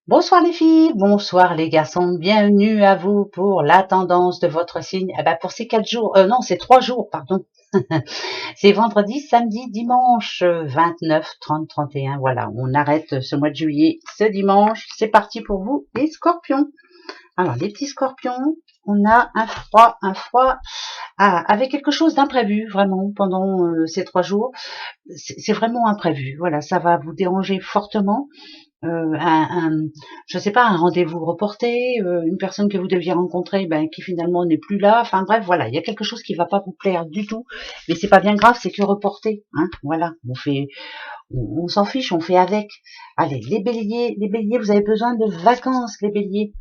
Bonsoir les filles, bonsoir les garçons, bienvenue à vous pour la tendance de votre signe. Pour ces 4 jours, non, c'est 3 jours, pardon. C'est vendredi, samedi, dimanche 29, 30, 31. Voilà, on arrête ce mois de juillet ce dimanche. C'est parti pour vous les scorpions. Alors les petits scorpions, on a un froid avec quelque chose d'imprévu vraiment pendant ces 3 jours. C'est vraiment imprévu. Voilà, ça va vous déranger fortement. Je sais pas, un rendez-vous reporté, une personne que vous deviez rencontrer, qui finalement n'est plus là. Enfin bref, voilà, il y a quelque chose qui va pas vous plaire du tout, mais c'est pas bien grave, c'est que reporté, hein. Voilà, on s'en fiche, on fait avec. Allez, les béliers, vous avez besoin de vacances, les béliers.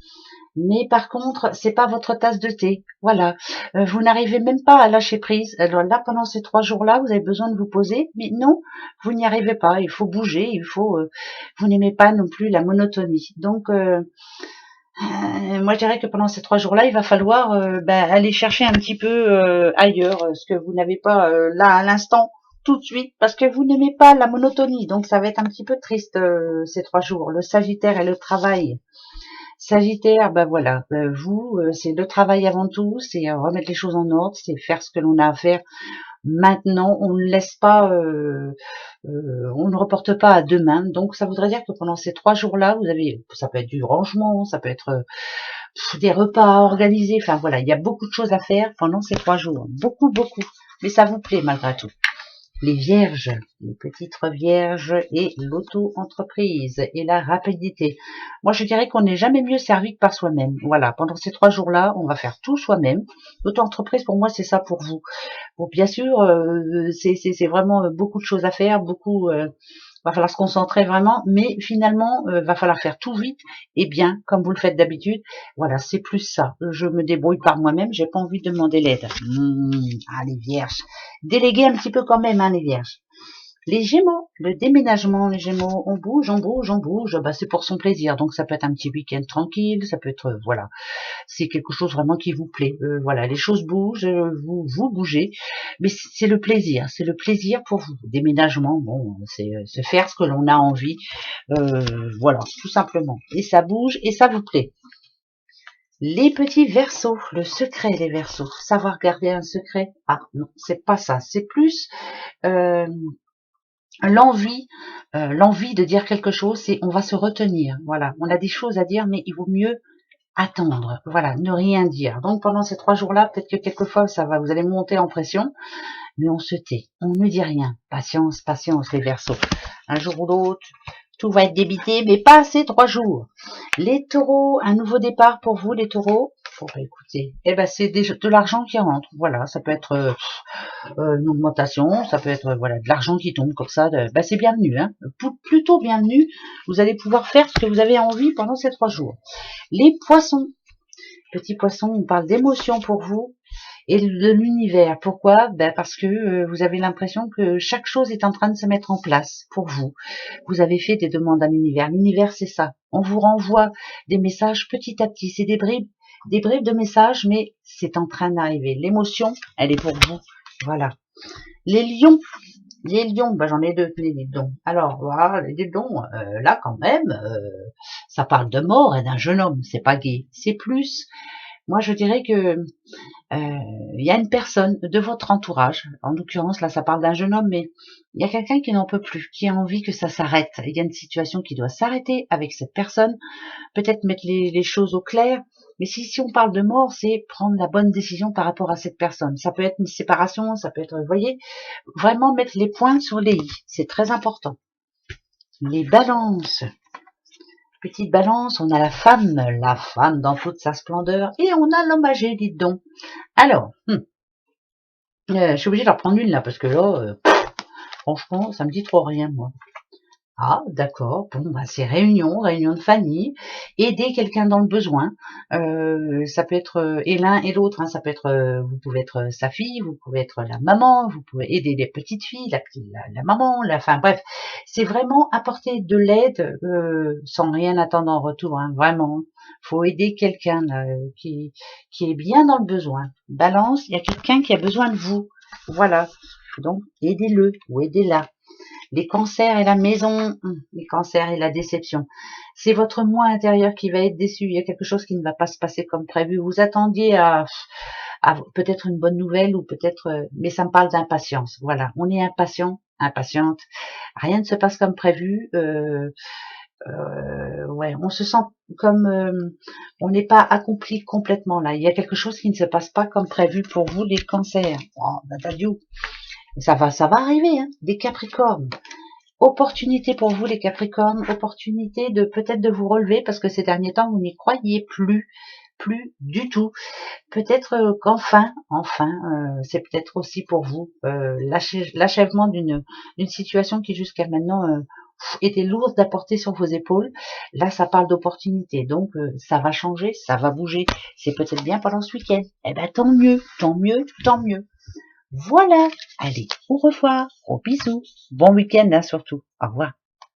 Mais par contre, c'est pas votre tasse de thé. Voilà. Vous n'arrivez même pas à lâcher prise. Alors là, pendant ces 3 jours-là, vous avez besoin de vous poser. Mais non, vous n'y arrivez pas. Il faut bouger. Vous n'aimez pas non plus la monotonie. Donc, moi, je dirais que pendant ces 3 jours-là, il va falloir aller chercher un petit peu ailleurs ce que vous n'avez pas là à l'instant, tout de suite, parce que vous n'aimez pas la monotonie. Donc, ça va être un petit peu triste ces 3 jours. Le Sagittaire et le travail. Sagittaire, voilà, vous, c'est le travail avant tout, c'est remettre les choses en ordre, c'est faire ce que l'on a à faire maintenant. On ne laisse pas, on ne reporte pas à demain. Donc, ça voudrait dire que pendant ces 3 jours-là, ça peut être du rangement, ça peut être des repas à organiser. Enfin voilà, il y a beaucoup de choses à faire pendant ces 3 jours, beaucoup, beaucoup. Mais ça vous plaît malgré tout. Les vierges, les petites vierges et l'auto-entreprise et la rapidité. Moi, je dirais qu'on n'est jamais mieux servi que par soi-même. Voilà, pendant ces 3 jours-là, on va faire tout soi-même. L'auto-entreprise, pour moi, c'est ça pour vous. Bon, bien sûr, c'est vraiment beaucoup de choses à faire, beaucoup. Va falloir se concentrer vraiment, mais finalement, va falloir faire tout vite et bien, comme vous le faites d'habitude. Voilà, c'est plus ça. Je me débrouille par moi-même, j'ai pas envie de demander l'aide. Les vierges. Déléguez un petit peu quand même, hein, les vierges. Les Gémeaux, le déménagement, les Gémeaux, on bouge, on bouge, on bouge. C'est pour son plaisir. Donc ça peut être un petit week-end tranquille, ça peut être voilà, c'est quelque chose vraiment qui vous plaît. Voilà, les choses bougent, vous bougez, mais c'est le plaisir pour vous. Déménagement, bon, c'est faire ce que l'on a envie, voilà, tout simplement. Et ça bouge et ça vous plaît. Les petits versos, le secret les versos, savoir garder un secret. Ah non, c'est pas ça, c'est plus euh, l'envie, l'envie de dire quelque chose, c'est on va se retenir. Voilà, on a des choses à dire, mais il vaut mieux attendre, voilà, ne rien dire. Donc pendant ces 3 jours-là, peut-être que quelquefois vous allez monter en pression, mais on se tait, on ne dit rien. Patience, patience les Verseaux. Un jour ou l'autre, tout va être débité, mais pas ces 3 jours. Les Taureaux, un nouveau départ pour vous les Taureaux. Bon, écoutez, c'est de l'argent qui rentre. Voilà, ça peut être une augmentation, ça peut être voilà de l'argent qui tombe comme ça. C'est bienvenu, hein. Plutôt bienvenu. Vous allez pouvoir faire ce que vous avez envie pendant ces 3 jours. Les Poissons. Petits poissons, on parle d'émotion pour vous et de l'univers. Pourquoi? Parce que vous avez l'impression que chaque chose est en train de se mettre en place pour vous. Vous avez fait des demandes à l'univers. L'univers, c'est ça. On vous renvoie des messages petit à petit. C'est des bribes de messages, mais c'est en train d'arriver. L'émotion, elle est pour vous. Voilà. Les lions. Les lions, j'en ai deux, les lions. Alors, voilà, les lions, là, quand même, ça parle de mort et d'un jeune homme. C'est pas gai. C'est plus, moi, je dirais que il y a une personne de votre entourage, en l'occurrence là ça parle d'un jeune homme, mais il y a quelqu'un qui n'en peut plus, qui a envie que ça s'arrête. Il y a une situation qui doit s'arrêter avec cette personne, peut-être mettre les choses au clair, mais si on parle de mort, c'est prendre la bonne décision par rapport à cette personne. Ça peut être une séparation, ça peut être, vous voyez, vraiment mettre les points sur les i, c'est très important. Les balances. Petite balance, on a la femme dans toute sa splendeur, et on a l'homme âgé, dites donc. Alors, je suis obligée d'en prendre une là, parce que là, franchement, ça me dit trop rien, moi. Ah, d'accord. Bon, c'est réunion de famille, aider quelqu'un dans le besoin. Ça peut être et l'un et l'autre. Hein, ça peut être, vous pouvez être sa fille, vous pouvez être la maman, vous pouvez aider les petites filles, la maman, enfin bref, c'est vraiment apporter de l'aide sans rien attendre en retour. Hein, vraiment, faut aider quelqu'un qui est bien dans le besoin. Balance, il y a quelqu'un qui a besoin de vous. Voilà. Donc aidez-le ou aidez-la. Les cancers et la maison, les cancers et la déception. C'est votre moi intérieur qui va être déçu. Il y a quelque chose qui ne va pas se passer comme prévu. Vous attendiez à peut-être une bonne nouvelle ou peut-être, mais ça me parle d'impatience. Voilà, on est impatient, impatiente. Rien ne se passe comme prévu. Ouais, on se sent comme on n'est pas accompli complètement là. Il y a quelque chose qui ne se passe pas comme prévu pour vous, les cancers. Oh, ça va arriver, hein, des capricornes. Opportunité pour vous, les capricornes, opportunité de peut-être de vous relever parce que ces derniers temps vous n'y croyez plus du tout. Peut-être qu'enfin, c'est peut-être aussi pour vous l'achèvement d'une situation qui jusqu'à maintenant était lourde à porter sur vos épaules. Là, ça parle d'opportunité, donc ça va changer, ça va bouger. C'est peut-être bien pendant ce week-end. Eh ben tant mieux, tant mieux, tant mieux. Voilà. Allez, au revoir, gros bisous, bon week-end hein, surtout. Au revoir.